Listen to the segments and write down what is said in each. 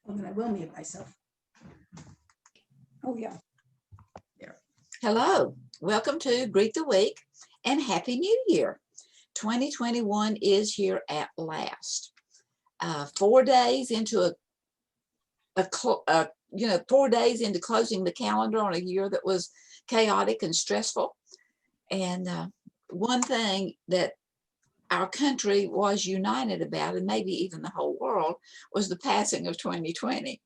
Oh, then I will mute myself. Oh, yeah. There. Hello, welcome to Greet the Week and Happy New Year. 2021 is here at last. 4 days into 4 days into closing the calendar on a year that was chaotic and stressful. And one thing that our country was united about, and maybe even the whole world, was the passing of 2020.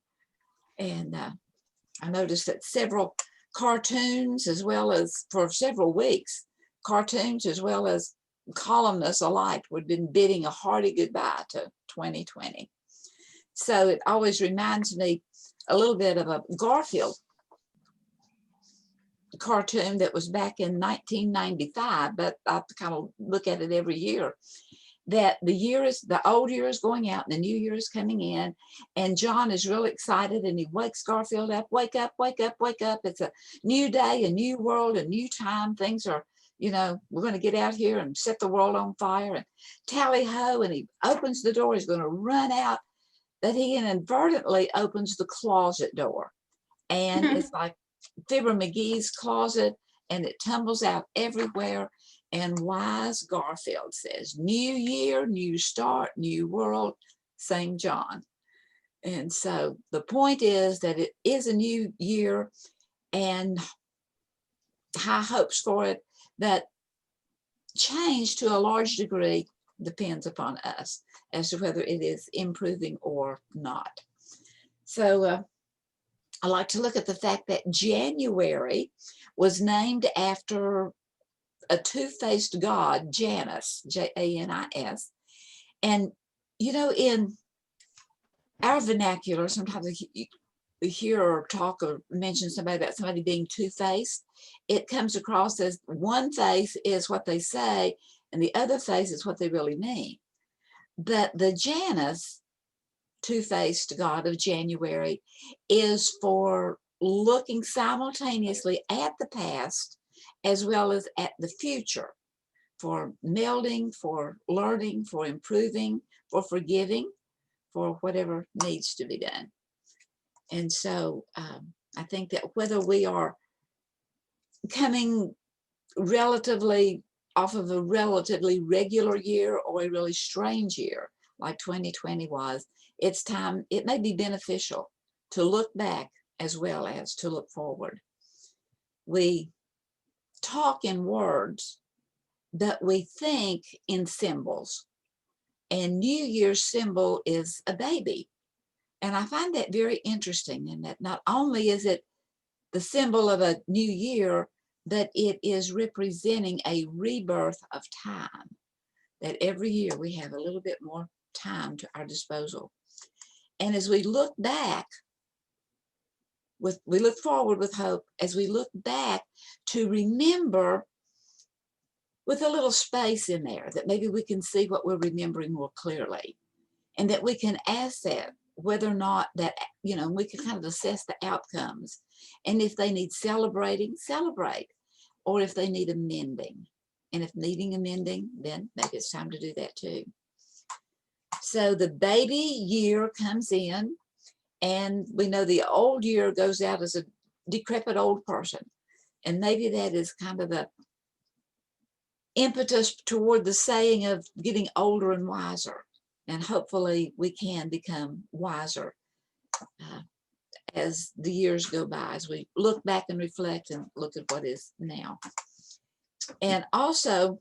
And I noticed that several cartoons, as well as for several weeks, cartoons as well as columnists alike would have been bidding a hearty goodbye to 2020. So it always reminds me a little bit of a Garfield cartoon that was back in 1995, but I kind of look at it every year, that the old year is going out and the new year is coming in, and John is really excited and he wakes Garfield up. Wake up, wake up, wake up. It's a new day, a new world, a new time. Things are, we're going to get out here and set the world on fire, and tally ho. And he opens the door, he's going to run out, but he inadvertently opens the closet door, and it's like Fibber McGee's closet, and it tumbles out everywhere. And wise Garfield says, "New year, new start, new world, same John." And so the point is that it is a new year and high hopes for it, but change to a large degree depends upon us as to whether it is improving or not. So I like to look at the fact that January was named after a two-faced god, Janus, Janis. And, in our vernacular, sometimes we hear or talk or mention somebody about somebody being two-faced. It comes across as one face is what they say, and the other face is what they really mean. But the Janus, two-faced god of January, is for looking simultaneously at the past as well as at the future, for melding, for learning, for improving, for forgiving, for whatever needs to be done. And so I think that whether we are coming relatively off of a relatively regular year or a really strange year like 2020 was, it's time, it may be beneficial to look back as well as to look forward. We talk in words, but we think in symbols. And New Year's symbol is a baby. And I find that very interesting, in that not only is it the symbol of a new year, but it is representing a rebirth of time. That every year we have a little bit more time to our disposal. And as we look back, we look forward with hope, as we look back to remember with a little space in there, that maybe we can see what we're remembering more clearly, and that we can assess whether or not that, we can kind of assess the outcomes. And if they need celebrating, celebrate, or if they need amending. And if needing amending, then maybe it's time to do that too. So the baby year comes in, and we know the old year goes out as a decrepit old person. And maybe that is kind of the impetus toward the saying of getting older and wiser. And hopefully we can become wiser as the years go by, as we look back and reflect and look at what is now. And also,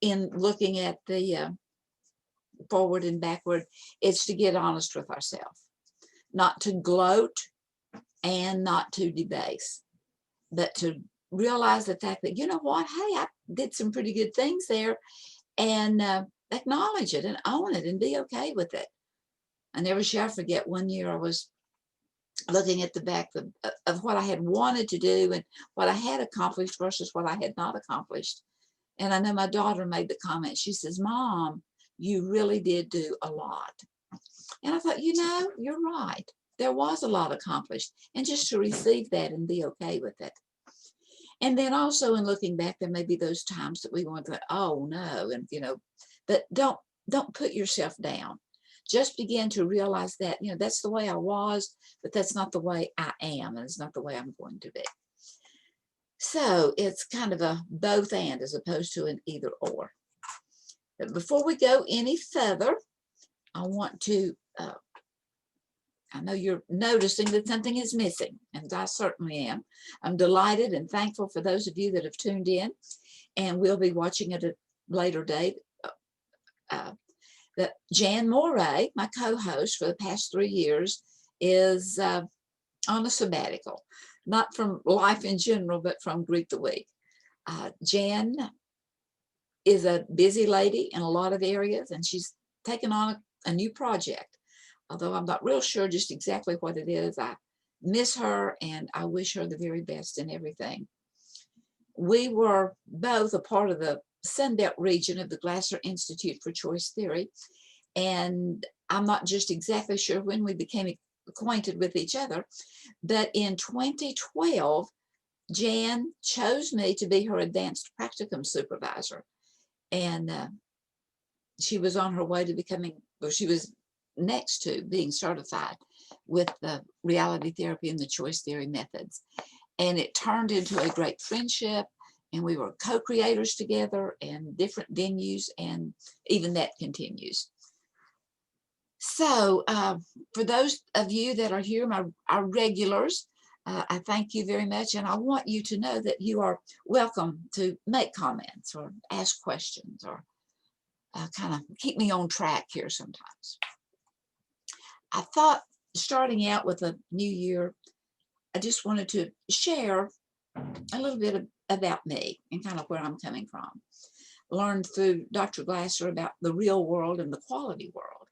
in looking at the forward and backward, it's to get honest with ourselves, not to gloat and not to debase, but to realize the fact that, you know what, hey, I did some pretty good things there, and acknowledge it and own it and be okay with it. I never shall forget one year I was looking at the back of what I had wanted to do and what I had accomplished versus what I had not accomplished. And I know my daughter made the comment, she says, "Mom, you really did do a lot." And I thought, you're right. There was a lot accomplished, and just to receive that and be okay with it. And then also in looking back, there may be those times that we want to, oh no, and but don't put yourself down. just begin to realize that, that's the way I was, but that's not the way I am, and it's not the way I'm going to be. So it's kind of a both and as opposed to an either or. But before we go any further, I want to, I know you're noticing that something is missing, and I certainly am. I'm delighted and thankful for those of you that have tuned in, and we'll be watching at a later date. That Jan Moray, my co-host for the past 3 years, is on a sabbatical, not from life in general, but from Greek the Week. Jan is a busy lady in a lot of areas, and she's taken on a new project. Although I'm not real sure just exactly what it is, I miss her and I wish her the very best in everything. We were both a part of the Sunbelt region of the Glasser Institute for Choice Theory, and I'm not just exactly sure when we became acquainted with each other, but in 2012, Jan chose me to be her advanced practicum supervisor. And she was on her way to becoming, or she was next to being certified with the reality therapy and the choice theory methods. And it turned into a great friendship, and we were co-creators together and different venues, and even that continues. So for those of you that are here, our regulars, I thank you very much, and I want you to know that you are welcome to make comments or ask questions or kind of keep me on track here sometimes. I thought, starting out with a new year, I just wanted to share a little bit about me and kind of where I'm coming from. Learned through Dr. Glasser about the real world and the quality world.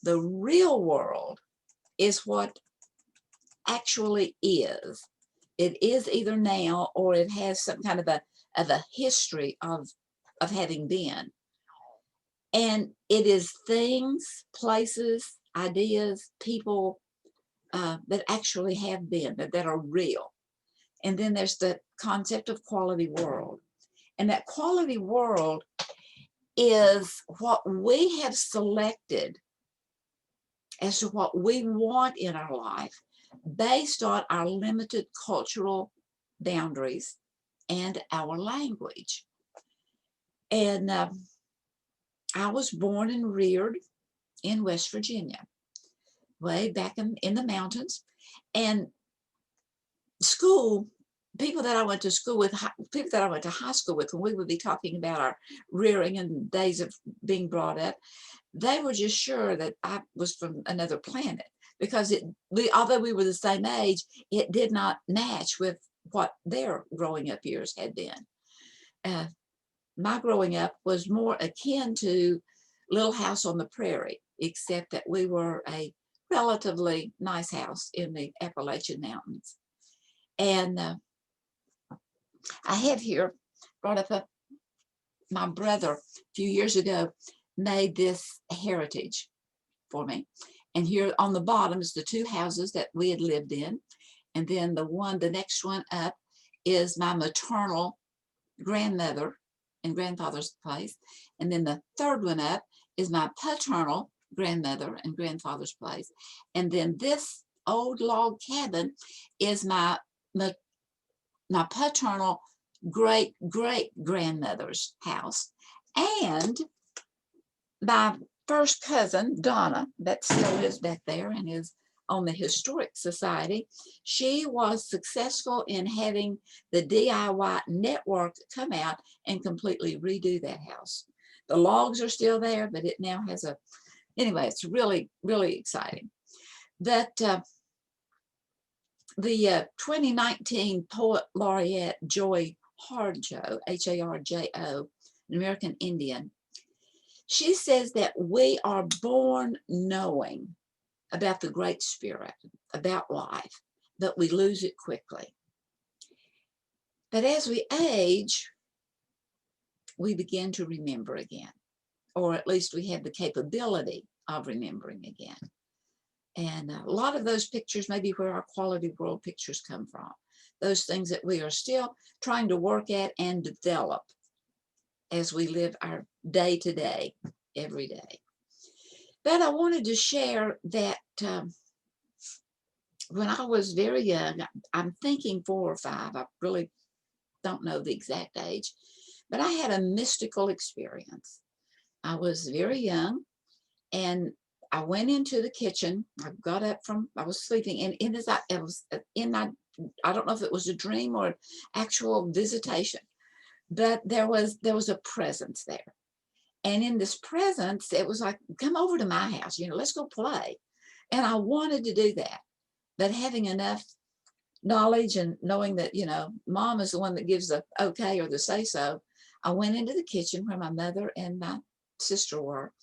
The real world is what actually is. It is either now or it has some kind of a history of having been. And it is things, places, ideas, people that actually have been, that are real. And then there's the concept of quality world. And that quality world is what we have selected as to what we want in our life based on our limited cultural boundaries and our language. And I was born and reared in West Virginia, way back in the mountains. And school, people that I went to school with, people that I went to high school with, when we would be talking about our rearing and days of being brought up, they were just sure that I was from another planet, because although we were the same age, it did not match with what their growing up years had been. My growing up was more akin to Little House on the Prairie, except that we were a relatively nice house in the Appalachian Mountains. And I have here brought up my brother a few years ago made this heritage for me. And here on the bottom is the 2 houses that we had lived in. And then the next one up is my maternal grandmother and grandfather's place. And then the third one up is my paternal grandmother and grandfather's place. And then this old log cabin is my paternal great-great-grandmother's house. And my first cousin, Donna, that still is back there and is on the Historic Society, she was successful in having the DIY network come out and completely redo that house. The logs are still there, but it now has anyway, it's really, really exciting. That the 2019 Poet Laureate Joy Harjo, Harjo, an American Indian, she says that we are born knowing about the Great Spirit, about life, but we lose it quickly. But as we age, we begin to remember again, or at least we have the capability of remembering again. And a lot of those pictures may be where our quality world pictures come from. Those things that we are still trying to work at and develop as we live our day to day, every day. But I wanted to share that when I was very young, I'm thinking 4 or 5, I really don't know the exact age, but I had a mystical experience. I was very young, and I went into the kitchen. I got up from, I was sleeping, and it was in my, I don't know if it was a dream or actual visitation, but there was a presence there. And in this presence, it was like, come over to my house, let's go play. And I wanted to do that. But having enough knowledge and knowing that, mom is the one that gives the okay or the say so, I went into the kitchen where my mother and my sister were.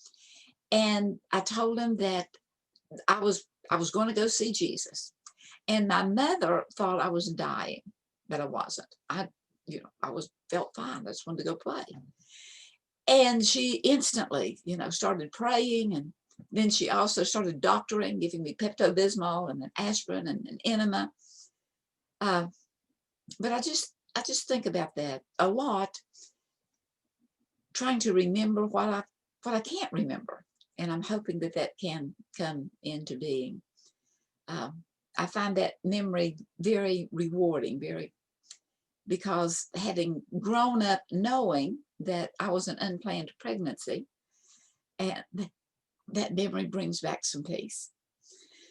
And I told them that I was going to go see Jesus. And my mother thought I was dying, but I wasn't. I felt fine. I just wanted to go play. And she instantly, started praying, and then she also started doctoring, giving me Pepto-Bismol and an aspirin and an enema. But I just think about that a lot, trying to remember what I can't remember, and I'm hoping that that can come into being. I find that memory very rewarding, because having grown up knowing that I was an unplanned pregnancy, and that memory brings back some peace.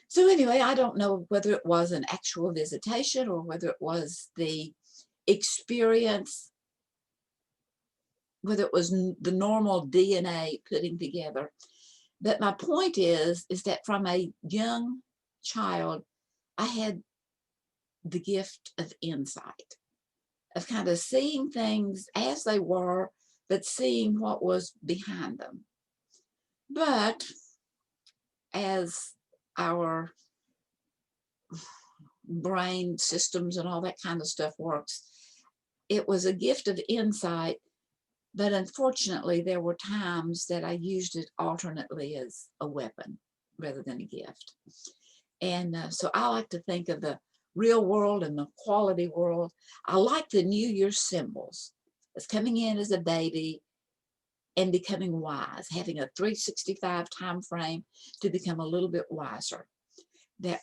So anyway, I don't know whether it was an actual visitation or whether it was the experience, whether it was the normal DNA putting together. But my point is that from a young child, I had the gift of insight, of kind of seeing things as they were, but seeing what was behind them. But as our brain systems and all that kind of stuff works, it was a gift of insight, but unfortunately there were times that I used it alternately as a weapon rather than a gift. And so I like to think of the real world and the quality world. I like the New Year symbols. It's coming in as a baby and becoming wise, having a 365 time frame to become a little bit wiser. That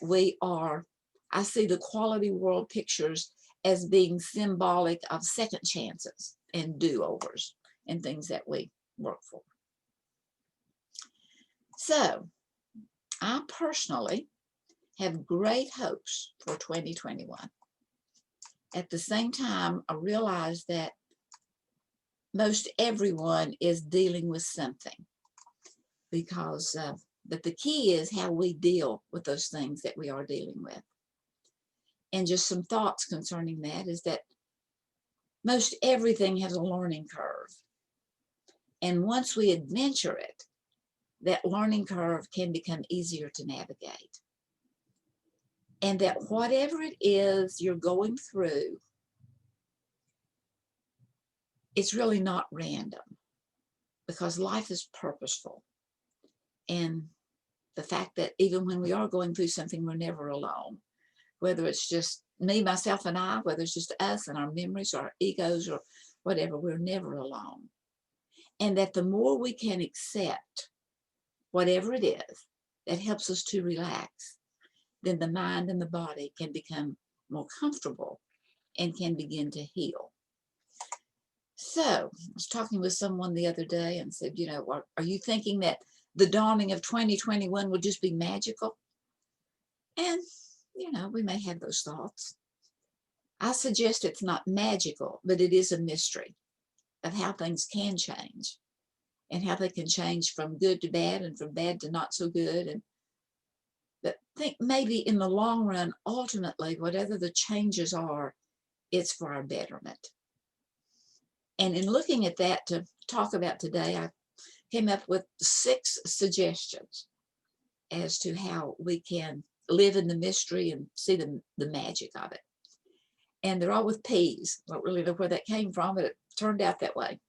I see the quality world pictures as being symbolic of second chances and do-overs and things that we work for. So I personally have great hopes for 2021. At the same time, I realize that most everyone is dealing with something, because but the key is how we deal with those things that we are dealing with. And just some thoughts concerning that is that most everything has a learning curve. And once we adventure it, that learning curve can become easier to navigate. And that whatever it is you're going through, it's really not random, because life is purposeful. And the fact that even when we are going through something, we're never alone. Whether it's just me, myself, and I, whether it's just us and our memories or our egos or whatever, we're never alone. And that the more we can accept whatever it is that helps us to relax, then the mind and the body can become more comfortable and can begin to heal. So I was talking with someone the other day and said, are you thinking that the dawning of 2021 will just be magical? And, we may have those thoughts. I suggest it's not magical, but it is a mystery of how things can change, and how they can change from good to bad and from bad to not so good. But I think maybe in the long run, ultimately, whatever the changes are, it's for our betterment. And in looking at that to talk about today, I came up with 6 suggestions as to how we can live in the mystery and see the magic of it. And they're all with P's. I don't really know where that came from, but it turned out that way.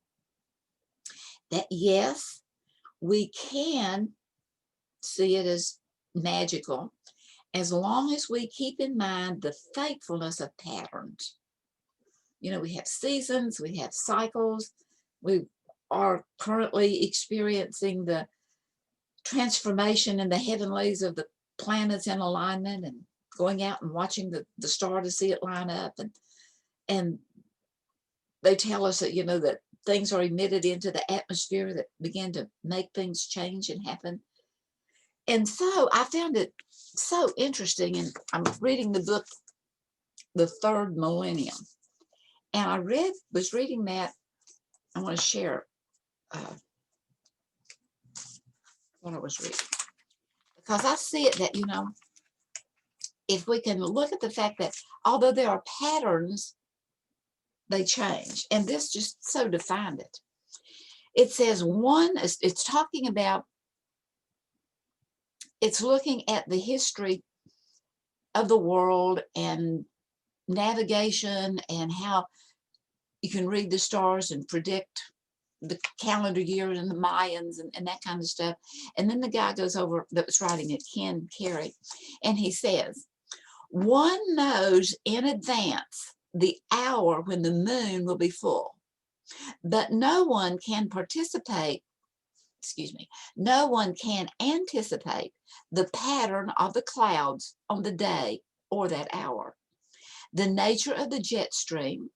That yes, we can see it as magical as long as we keep in mind the faithfulness of patterns. We have seasons, we have cycles. We are currently experiencing the transformation in the heavenlies of the planets in alignment, and going out and watching the star to see it line up. And they tell us that, that things are emitted into the atmosphere that begin to make things change and happen. And so I found it so interesting, and I'm reading the book, The Third Millennium. And I was reading that. I want to share what I was reading, because I see it that, if we can look at the fact that although there are patterns, they change. And this just so defined it. It says it's talking about, it's looking at the history of the world and navigation, and how you can read the stars and predict the calendar year and the Mayans and that kind of stuff. And then the guy goes over, that was writing it, Ken Carey, and he says, one knows in advance the hour when the moon will be full, but no one can anticipate the pattern of the clouds on the day or that hour, the nature of the jet stream,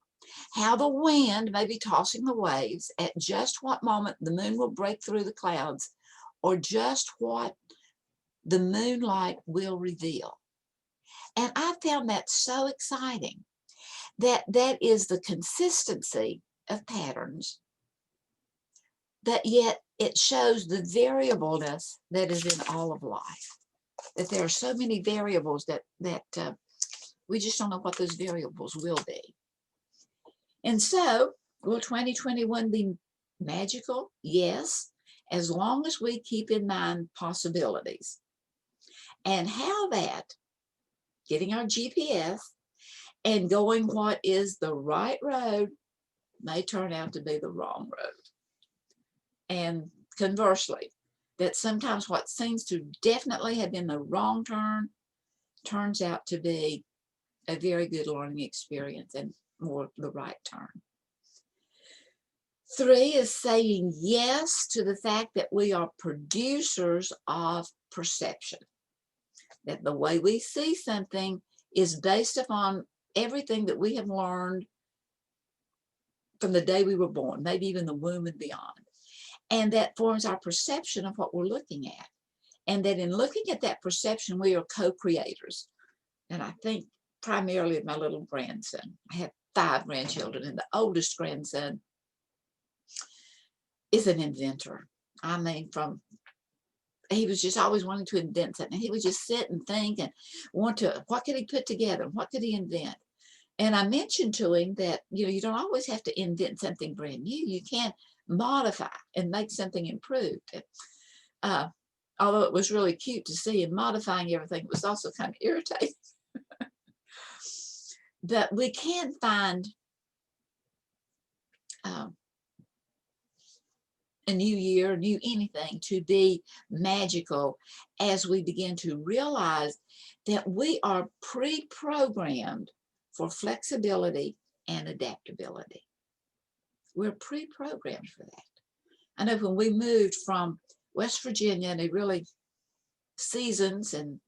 how the wind may be tossing the waves, at just what moment the moon will break through the clouds, or just what the moonlight will reveal. And I found that so exciting, that is the consistency of patterns, that yet it shows the variableness that is in all of life, that there are so many variables that we just don't know what those variables will be. And so, will 2021 be magical? Yes, as long as we keep in mind possibilities, and how that getting our GPS and going what is the right road may turn out to be the wrong road. And conversely, that sometimes what seems to definitely have been the wrong turn turns out to be a very good learning experience and more the right turn. 3 is saying yes to the fact that we are producers of perception, that the way we see something is based upon everything that we have learned from the day we were born, maybe even the womb and beyond. And that forms our perception of what we're looking at. And that in looking at that perception, we are co-creators. And I think primarily of my little grandson. I have 5 grandchildren, and the oldest grandson is an inventor. I mean, he was just always wanting to invent something. He would just sit and think and what could he put together? What could he invent? And I mentioned to him that, you don't always have to invent something brand new. You can modify and make something improved. Although it was really cute to see him modifying everything, it was also kind of irritating. But we can find a new year, new anything, to be magical as we begin to realize that we are pre-programmed for flexibility and adaptability. We're pre-programmed for that. I know when we moved from West Virginia in a really seasons and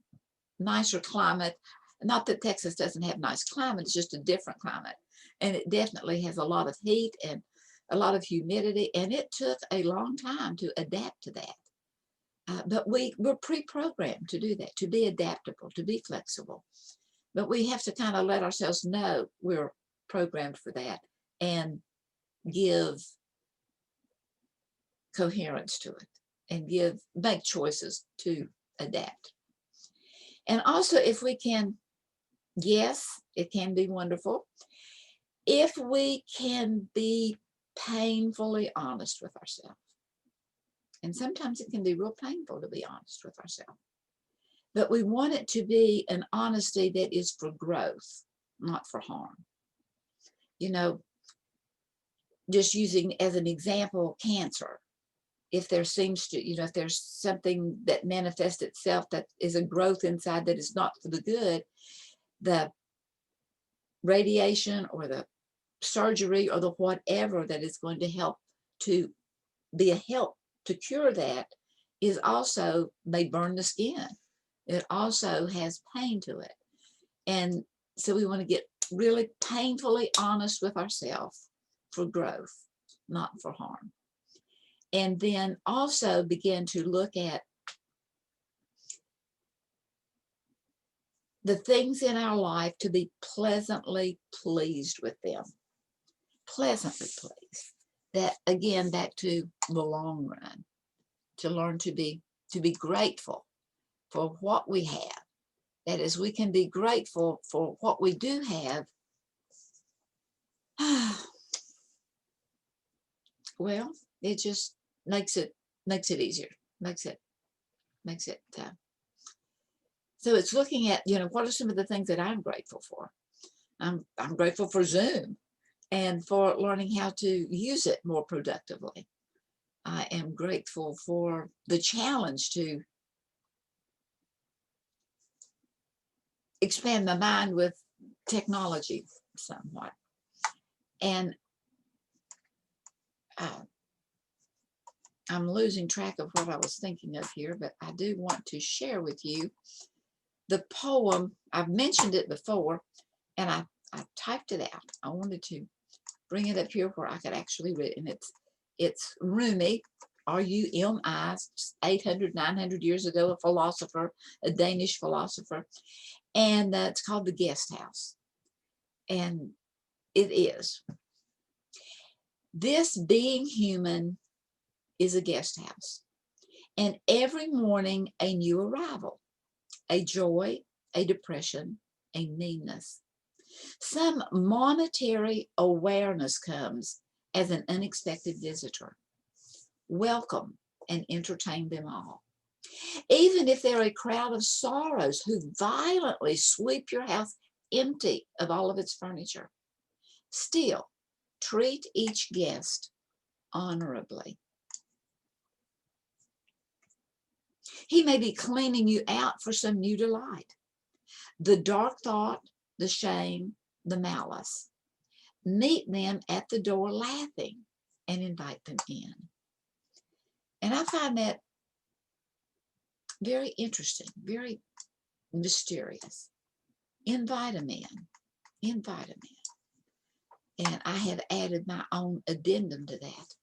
nicer climate, not that Texas doesn't have nice climate, it's just a different climate. And it definitely has a lot of heat and a lot of humidity, and it took a long time to adapt to that. But we're pre-programmed to do that, to be adaptable, to be flexible. But we have to kind of let ourselves know we're programmed for that and give coherence to it and make choices to adapt. And also, if we can, yes, it can be wonderful if we can be painfully honest with ourselves. And sometimes it can be real painful to be honest with ourselves. But we want it to be an honesty that is for growth, not for harm. Just using as an example, cancer. If there seems to, if there's something that manifests itself that is a growth inside that is not for the good, the radiation or the surgery or the whatever that is going to help to be a help to cure that is also, they burn the skin. It also has pain to it. And so we want to get really painfully honest with ourselves for growth, not for harm. And then also begin to look at the things in our life to be pleasantly pleased with them. Pleasantly pleased. That, again, back to the long run, to learn to be grateful for what we have. That is, we can be grateful for what we do have. Well, it just makes it easier. Makes it. So it's looking at, what are some of the things that I'm grateful for? I'm grateful for Zoom and for learning how to use it more productively. I am grateful for the challenge to expand my mind with technology somewhat. And I'm losing track of what I was thinking of here, but I do want to share with you the poem. I've mentioned it before, and I typed it out. I wanted to bring it up here where I could actually read it. And it's Rumi, R-U-M-I, 800, 900 years ago, a philosopher, a Danish philosopher. And it's called The Guest House. And it is, this being human is a guest house. And every morning a new arrival, a joy, a depression, a meanness. Some monetary awareness comes as an unexpected visitor. Welcome and entertain them all. Even if they're a crowd of sorrows who violently sweep your house empty of all of its furniture, still treat each guest honorably. He may be cleaning you out for some new delight. The dark thought, the shame, the malice. Meet them at the door laughing and invite them in. And I find that very interesting, very mysterious. Invite them in. Invite them in. And I have added my own addendum to that.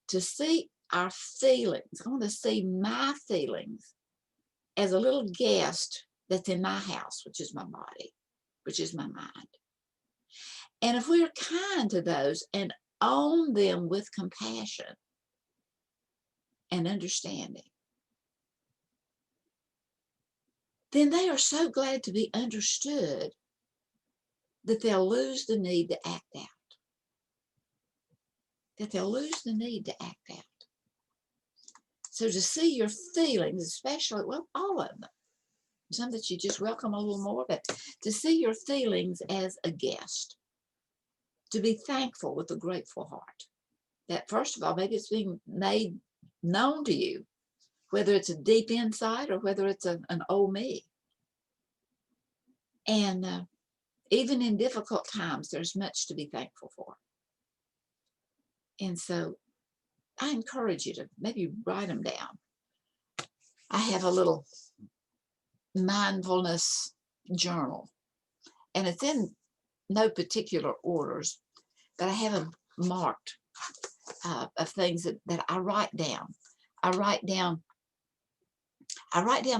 To see our feelings, I want to see my feelings as a little guest that's in my house, which is my body, which is my mind. And if we're kind to those and own them with compassion and understanding, then they are so glad to be understood that they'll lose the need to act out. That they'll lose the need to act out. So to see your feelings, especially, well, all of them, some that you just welcome a little more, but to see your feelings as a guest, to be thankful with a grateful heart. That first of all, maybe it's being made known to you, whether it's a deep insight or whether it's an oh me. And even in difficult times, there's much to be thankful for. And so I encourage you to maybe write them down. I have a little mindfulness journal, and it's in no particular orders, but I have them marked of things that I write down. I write down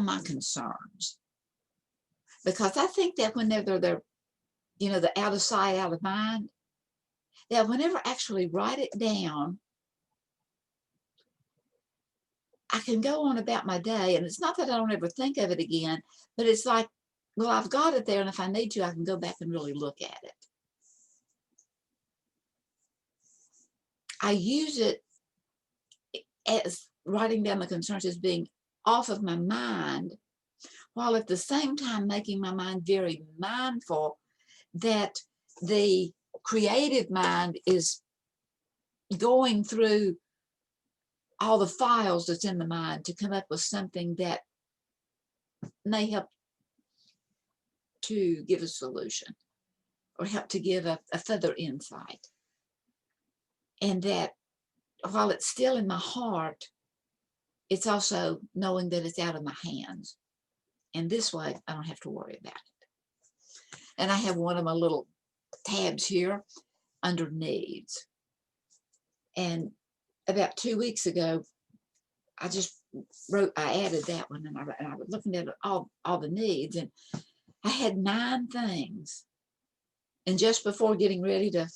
my concerns, because I think that whenever they're, the out of sight, out of mind, that whenever I actually write it down, I can go on about my day. And it's not that I don't ever think of it again, but it's like, well, I've got it there, and if I need to, I can go back and really look at it. I use it as writing down the concerns as being off of my mind, while at the same time making my mind very mindful that the creative mind is going through all the files that's in the mind to come up with something that may help to give a solution or help to give a further insight. And that while it's still in my heart, it's also knowing that it's out of my hands. And this way, I don't have to worry about it. And I have one of my little tabs here under needs. And about 2 weeks ago, I added that one, and I was looking at all the needs, and I had 9 things. And just before getting ready to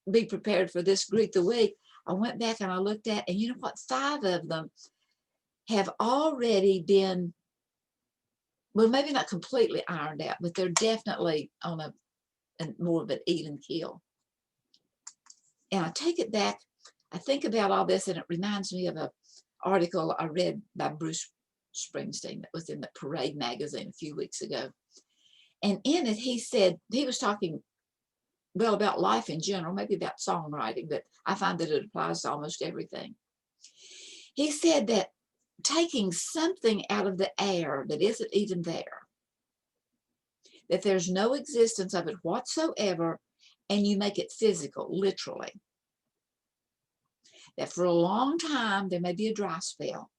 be prepared for this Greet the Week, I went back and I looked at, and you know what? 5 of them have already been, well, maybe not completely ironed out, but they're definitely on a more of an even keel. And I take it back, I think about all this, and it reminds me of an article I read by Bruce Springsteen that was in the Parade magazine a few weeks ago. And in it, he said, he was talking, well, about life in general, maybe about songwriting, but I find that it applies to almost everything. He said that taking something out of the air that isn't even there, that there's no existence of it whatsoever, and you make it physical, literally. That for a long time, there may be a dry spell,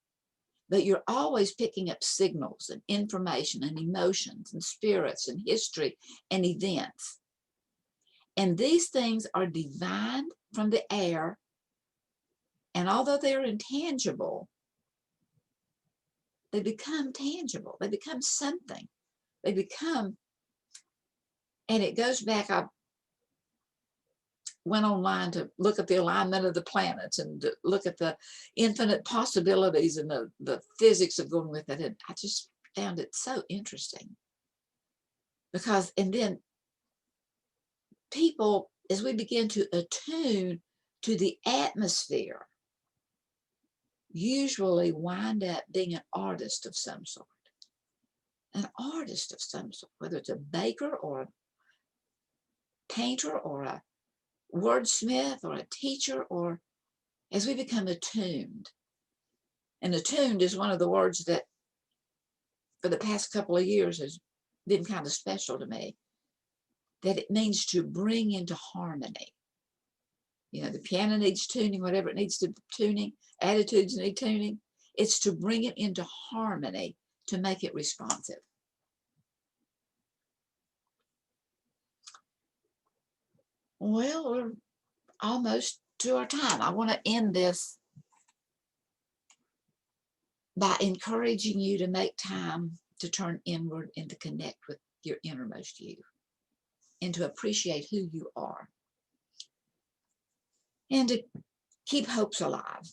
but you're always picking up signals and information and emotions and spirits and history and events. And these things are divined from the air, and although they're intangible, they become tangible. They become something. They become, and it goes back, I went online to look at the alignment of the planets and to look at the infinite possibilities and the physics of going with it. And I just found it so interesting. Because, and then people, as we begin to attune to the atmosphere, usually wind up being an artist of some sort. An artist of some sort, whether it's a baker or a painter or a wordsmith or a teacher, or as we become attuned. And attuned is one of the words that for the past couple of years has been kind of special to me, that it means to bring into harmony. You know, the piano needs tuning, whatever it needs to tuning, attitudes need tuning. It's to bring it into harmony, to make it responsive. Well, we're almost to our time. I want to end this by encouraging you to make time to turn inward and to connect with your innermost you and to appreciate who you are and to keep hopes alive.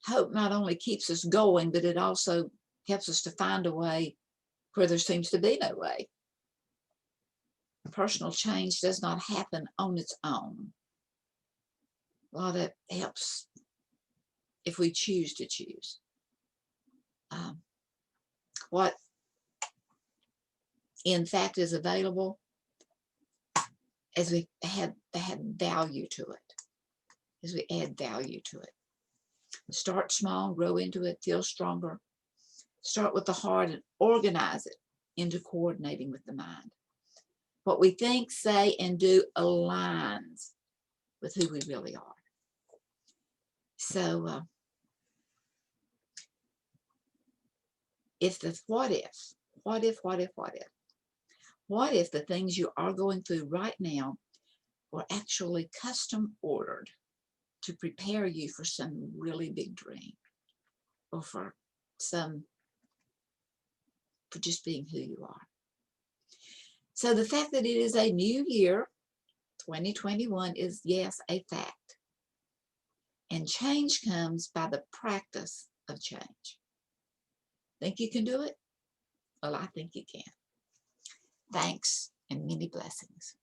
Hope not only keeps us going, but it also helps us to find a way where there seems to be no way. Personal change does not happen on its own. Well, that helps if we choose to choose. What in fact is available as we add value to it, as we add value to it. Start small, grow into it, feel stronger. Start with the heart and organize it into coordinating with the mind. What we think, say, and do aligns with who we really are. So if the what if the things you are going through right now were actually custom ordered to prepare you for some really big dream, or for just being who you are. So the fact that it is a new year, 2021, is, yes, a fact. And change comes by the practice of change. Think you can do it? Well, I think you can. Thanks and many blessings.